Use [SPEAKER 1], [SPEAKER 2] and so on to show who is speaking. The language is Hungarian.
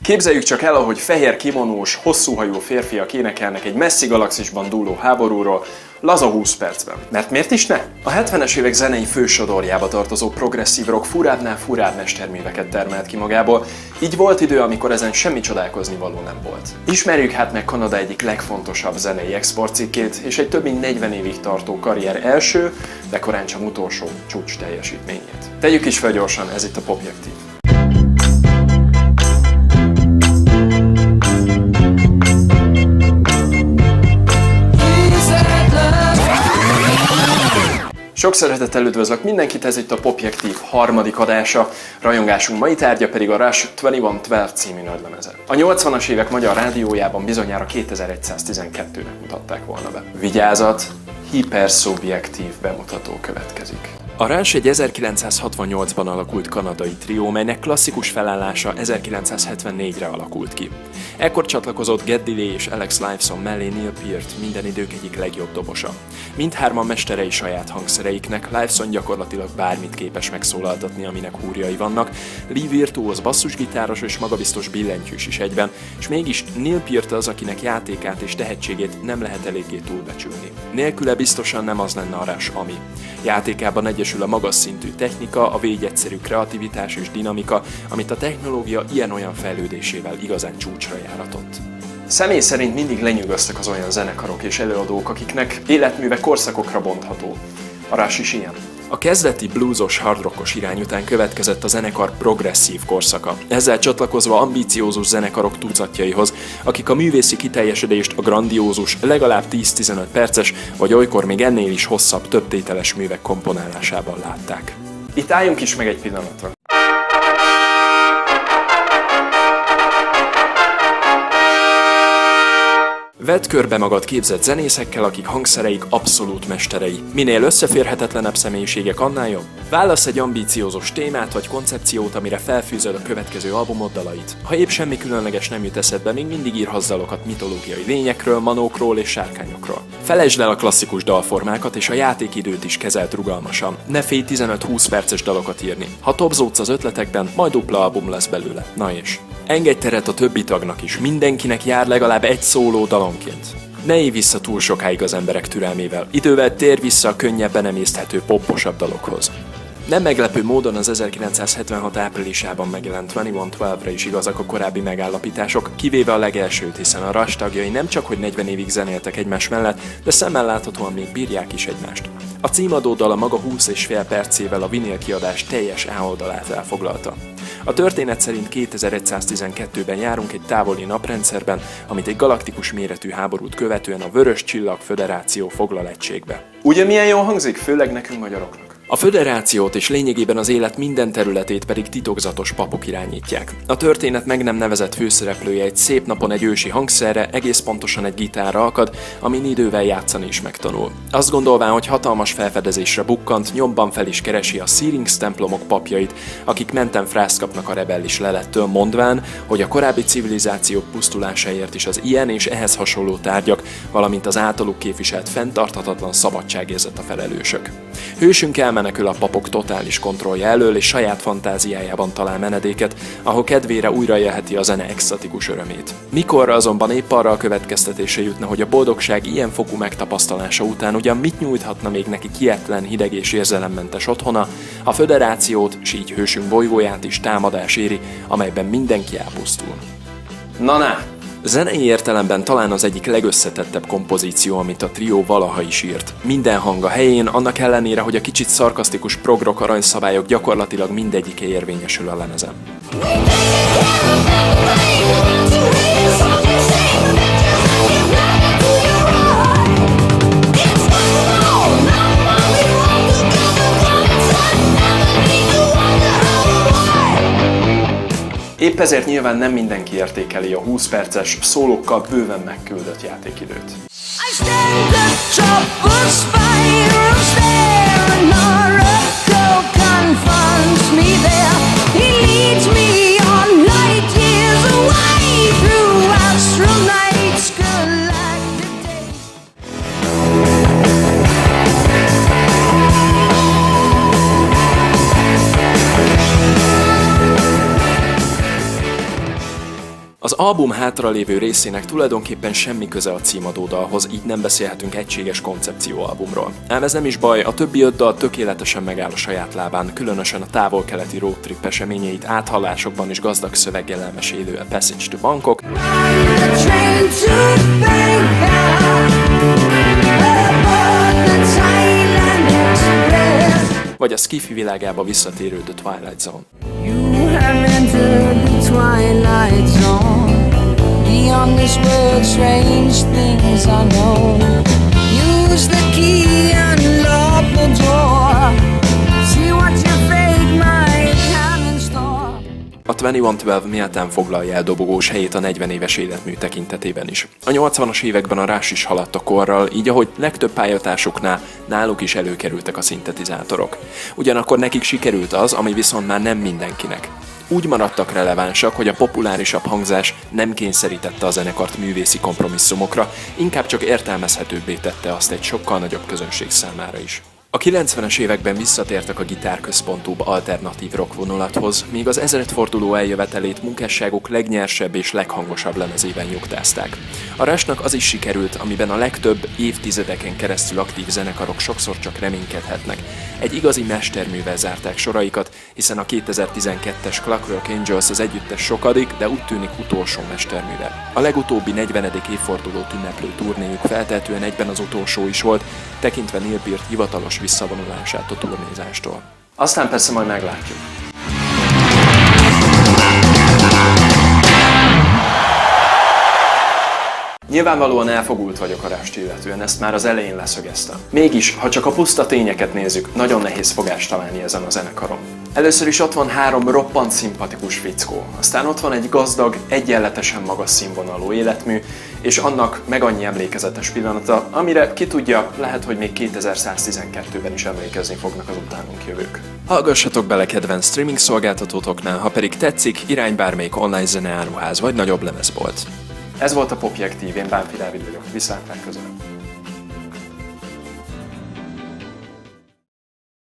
[SPEAKER 1] Képzeljük csak el, ahogy fehér kimonós, hosszúhajú férfiak énekelnek egy messzi galaxisban dúló háborúról, laza 20 percben. Mert miért is ne? A 70-es évek zenei fősodorjába tartozó progresszív rock furábbnál furább mesterműveket termelt ki magából, így volt idő, amikor ezen semmi csodálkozni való nem volt. Ismerjük hát meg Kanada egyik legfontosabb zenei exportcikkét, és egy több mint 40 évig tartó karrier első, de korán sem utolsó csúcs teljesítményét. Tegyük is fel gyorsan, ez itt a Popjektív. Sok szeretettel üdvözlök mindenkit, ez itt a Popjektív harmadik adása, rajongásunk mai tárgya pedig a Rush 2112 című nagylemeze. A 80-as évek magyar rádiójában bizonyára 2112-nek mutatták volna be. Vigyázat, hiperszubjektív bemutató következik. A Rush egy 1968-ban alakult kanadai trió, melynek klasszikus felállása 1974-re alakult ki. Ekkor csatlakozott Geddy Lee és Alex Lifeson mellé Neil Peart, minden idők egyik legjobb dobosa. Mindhárman mesterei saját hangszereiknek, Lifeson gyakorlatilag bármit képes megszólaltatni, aminek húrjai vannak, Lee virtuóz basszusgitáros és magabiztos billentyűs is egyben, és mégis Neil Peart az, akinek játékát és tehetségét nem lehet eléggé túlbecsülni. Nélküle biztosan nem az lenne a Rush, ami. Játékában egyesül a magas szintű technika, a végegyszerű kreativitás és dinamika, amit a technológia ilyen-olyan fejlődésével igazán csúcsra járatott. Személy szerint mindig lenyűgöztek az olyan zenekarok és előadók, akiknek életműve korszakokra bontható. A Rush is ilyen. A kezdeti bluesos, hardrockos irány után következett a zenekar progresszív korszaka, ezzel csatlakozva ambíciózus zenekarok tucatjaihoz, akik a művészi kiteljesedést a grandiózus, legalább 10-15 perces, vagy olykor még ennél is hosszabb, többtételes művek komponálásában látták. Itt álljunk is meg egy pillanatra. Vedd körbe magad képzett zenészekkel, akik hangszereik abszolút mesterei. Minél összeférhetetlenebb személyiségek, annál jobb. Válasz egy ambíciózus témát vagy koncepciót, amire felfűzöd a következő albumod dalait. Ha épp semmi különleges nem jut eszedbe, még mindig írhatsz dalokat mitológiai lényekről, manókról és sárkányokról. Felejtsd el a klasszikus dalformákat, és a játékidőt is kezelt rugalmasan. Ne félj 15-20 perces dalokat írni. Ha topzódsz az ötletekben, majd dupla album lesz belőle. Na és? Engedj teret a többi tagnak is, mindenkinek jár legalább egy szóló dalonként. Ne élj vissza túl sokáig az emberek türelmével, idővel térj vissza a könnyebben emészthető popposabb dalokhoz. Nem meglepő módon az 1976 áprilisában megjelent 2112-re is igazak a korábbi megállapítások, kivéve a legelsőt, hiszen a Rush tagjai nem csak hogy 40 évig zenéltek egymás mellett, de szemmel láthatóan még bírják is egymást. A címadó dal a maga 20,5 percével a vinyl kiadás teljes A oldalát elfoglalta. A történet szerint 2112-ben járunk egy távoli naprendszerben, amit egy galaktikus méretű háborút követően a Vörös Csillag Föderáció foglal egységbe. Ugye milyen jól hangzik, főleg nekünk magyaroknak? A föderációt és lényegében az élet minden területét pedig titokzatos papok irányítják. A történet meg nem nevezett főszereplője egy szép napon egy ősi hangszerre, egész pontosan egy gitárra akad, amin idővel játszani is megtanul. Azt gondolván, hogy hatalmas felfedezésre bukkant, nyomban fel is keresi a Syrinx templomok papjait, akik menten frászt kapnak a rebellis lelettől, mondván, hogy a korábbi civilizációk pusztulásáért is az ilyen és ehhez hasonló tárgyak, valamint az általuk képviselt fenntarthatatlan szabadságérzet a felelősök. Hősünk elmenekül a papok totális kontrollja elől, és saját fantáziájában talál menedéket, ahol kedvére újra élheti a zene extatikus örömét. Mikorra azonban épp arra a következtetésre jutna, hogy a boldogság ilyen fokú megtapasztalása után ugyan mit nyújthatna még neki kietlen, hideg és érzelemmentes otthona, a föderációt, s így hősünk bolygóját is támadás éri, amelyben mindenki elpusztul. Na! Zenei értelemben talán az egyik legösszetettebb kompozíció, amit a trió valaha is írt. Minden hang a helyén, annak ellenére, hogy a kicsit szarkasztikus prog-rock aranyszabályok gyakorlatilag mindegyike érvényesül a lemezen. Épp ezért nyilván nem mindenki értékeli a 20 perces, szólókkal bőven megküldött játékidőt. Az album hátralévő részének tulajdonképpen semmi köze a címadó dalhoz, így nem beszélhetünk egységes koncepcióalbumról. Ám ez nem is baj, a többi 5 dal tökéletesen megáll a saját lábán, különösen a távol-keleti roadtrip eseményeit áthallásokban és gazdag szöveggel elmesélő a Passage to Bangkok, vagy a skifi világába visszatérő The Twilight Zone. Beyond this world, strange things I know. Use the key and lock the door. See what your fate might have in store. A 2112 méltán foglalja el dobogós helyét a 40 éves életmű tekintetében is. A 80-as években a rás is haladt a korral, így ahogy legtöbb pályatársuknál, náluk is előkerültek a szintetizátorok. Ugyanakkor nekik sikerült az, ami viszont már nem mindenkinek. Úgy maradtak relevánsak, hogy a populárisabb hangzás nem kényszerítette a zenekart művészi kompromisszumokra, inkább csak értelmezhetőbbé tette azt egy sokkal nagyobb közönség számára is. A 90-es években visszatértek a gitárközpontúbb alternatív rock vonulathoz, míg az ezredforduló eljövetelét munkásságuk legnyersebb és leghangosabb lemezében nyugtázták. A Rushnak az is sikerült, amiben a legtöbb évtizedeken keresztül aktív zenekarok sokszor csak reménykedhetnek. Egy igazi mesterművel zárták soraikat, hiszen a 2012-es Clockwork Angels az együttes sokadik, de úgy tűnik utolsó mesterműve. A legutóbbi 40. évfordulót ünneplő turnéjuk feltehetően egyben az utolsó is volt, tekintve Neil Peart hivatalos visszavonulását a turnézástól. Aztán persze majd meglátjuk. Nyilvánvalóan elfogult vagyok a Rusht illetően, ezt már az elején leszögeztem. Mégis, ha csak a puszta tényeket nézzük, nagyon nehéz fogást találni ezen a zenekaron. Először is ott van 3 roppant szimpatikus fickó, aztán ott van egy gazdag, egyenletesen magas színvonalú életmű, és annak meg annyi emlékezetes pillanata, amire ki tudja, lehet, hogy még 2112-ben is emlékezni fognak az utánunk jövők. Hallgassatok bele kedvenc streaming szolgáltatótoknál, ha pedig tetszik, irány bármelyik online zeneáruház vagy nagyobb lemezbolt. Ez volt a Popjektív, én Bánfi Dávid vagyok, viszlát legközelebb.